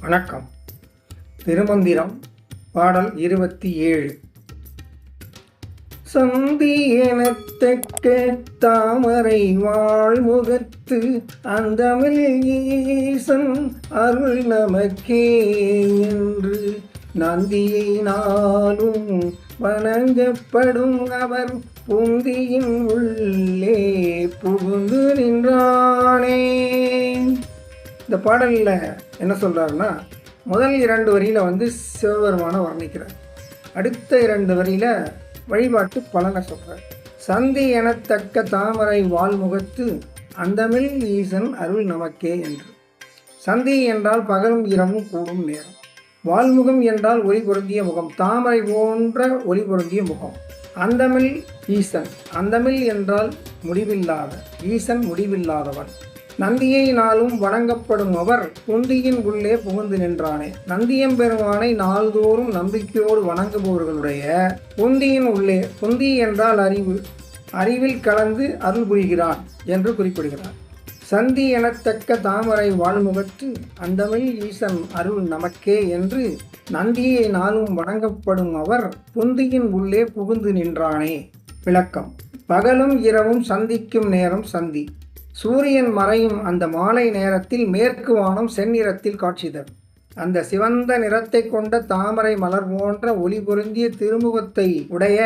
வணக்கம். திருமந்திரம் பாடல் 27. சந்தி எனத்தக்க தாமரை வாழ்முகத்து அந்தமில் ஈசன் அருள் நமக்கே என்று நந்தியை நாளும் வணங்கப்படும் அவர் புந்தியின் உள்ளே புகுந்து நின்றானே. இந்த பாடலில் என்ன சொல்கிறாருன்னா, முதல் 2 வரியில் சிவபெருமானை வர்ணிக்கிறார். அடுத்த 2 வரியில் வழிபாட்டு பலனை சொல்கிறார். சந்தி எனத்தக்க தாமரை வாழ்முகத்து அந்தமில் ஈசன் அருள் நமக்கே என்று. சந்தி என்றால் பகலும் இரவும் கூடும் நேரம். வாழ்முகம் என்றால் ஒளி பொருந்திய முகம், தாமரை போன்ற ஒளி பொருந்திய முகம். அந்தமில் ஈசன், அந்தமில் என்றால் முடிவில்லாத, ஈசன் முடிவில்லாதவன். நந்தியை நாளும் வணங்கப்படும் அவர் புந்தியின் உள்ளே புகுந்து நின்றானே. நந்தியம்பெருமானை நாள்தோறும் நம்பிக்கையோடு வணங்குபவர்களுடைய புந்தியின் உள்ளே, புந்தி என்றால் அறிவு, அறிவில் கலந்து அருள் புரிகிறான் என்று குறிப்பிடுகிறார். சந்தி எனத்தக்க தாமரை வாழ்முகத்து அந்தமில் ஈசன் அருள் நமக்கே என்று நந்தியை நாளும் வணங்கப்படும் அவர் புந்தியின் உள்ளே புகுந்து நின்றானே. விளக்கம்: பகலும் இரவும் சந்திக்கும் நேரம் சந்தி. சூரியன் மறையும் அந்த மாலை நேரத்தில் மேற்கு வானம் செந்நிறத்தில் காட்சி தரும். அந்த சிவந்த நிறத்தை கொண்ட தாமரை மலர் போன்ற ஒளி பொருந்திய திருமுகத்தை உடைய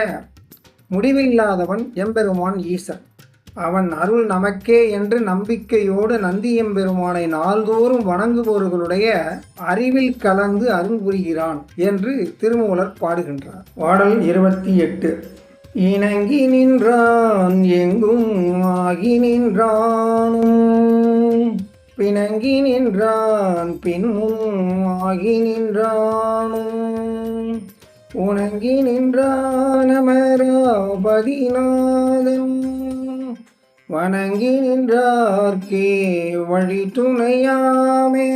முடிவில்லாதவன் எம்பெருமான் ஈசன். அவன் அருள் நமக்கே என்று நம்பிக்கையோடு நந்தியம்பெருமானை நாள்தோறும் வணங்குபவர்களுடைய அறிவில் கலந்து அருள் புரிகிறான் என்று திருமூலர் பாடுகின்றார். பாடல் 28. இணங்கி நின்றான் எங்கும் ஆகி நின்றானும், பிணங்கி நின்றான் பின்னும் ஆகி நின்றானும், உணங்கி நின்றான் அமராபதிநாதம், வணங்கி நின்றார்க்கே வழி துணையாமே.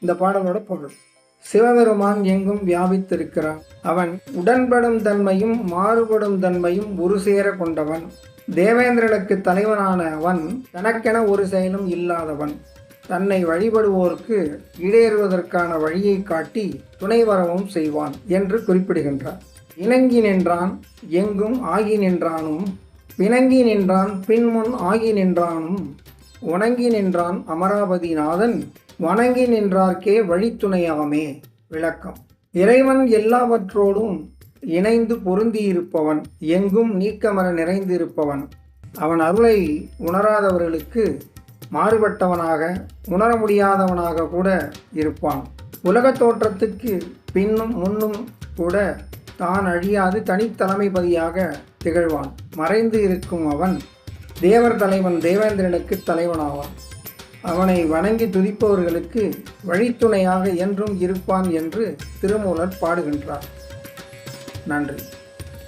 இந்த பாடலோட பொருள்: சிவபெருமான் எங்கும் வியாபித்திருக்கிறான். அவன் உடன்படும் தன்மையும் மாறுபடும் தன்மையும் ஒரு சேர கொண்டவன். தேவேந்திரனுக்கு தலைவனான அவன் தனக்கென ஒரு செயலும் இல்லாதவன். தன்னை வழிபடுவோருக்கு ஈடேறுவதற்கான வழியை காட்டி துணை வரவும் செய்வான் என்று குறிப்பிடுகின்றார். இணங்கி நின்றான் எங்கும் ஆகி நின்றானும், பிணங்கி நின்றான் பின்முன் ஆகி நின்றானும், உணங்கி நின்றான் அமராபதிநாதன், வணங்கி நின்றார்க்கே வழித்துணையாமே. விளக்கம்: இறைவன் எல்லாவற்றோடும் இணைந்து பொருந்தியிருப்பவன், எங்கும் நீக்கமர நிறைந்திருப்பவன். அவன் அருளை உணராதவர்களுக்கு மாறுபட்டவனாக, உணர முடியாதவனாக கூட இருப்பான். உலகத் தோற்றத்துக்கு பின்னும் முன்னும் கூட தான் அழியாது தனித்தலைமைபதியாக திகழ்வான். மறைந்து இருக்கும் அவன் தேவர் தலைவன், தேவேந்திரனுக்கு தலைவனாவான். அவனை வணங்கி துதிப்பவர்களுக்கு வழித்துணையாக என்றும் இருப்பான் என்று திருமூலர் பாடுகின்றார். நன்றி.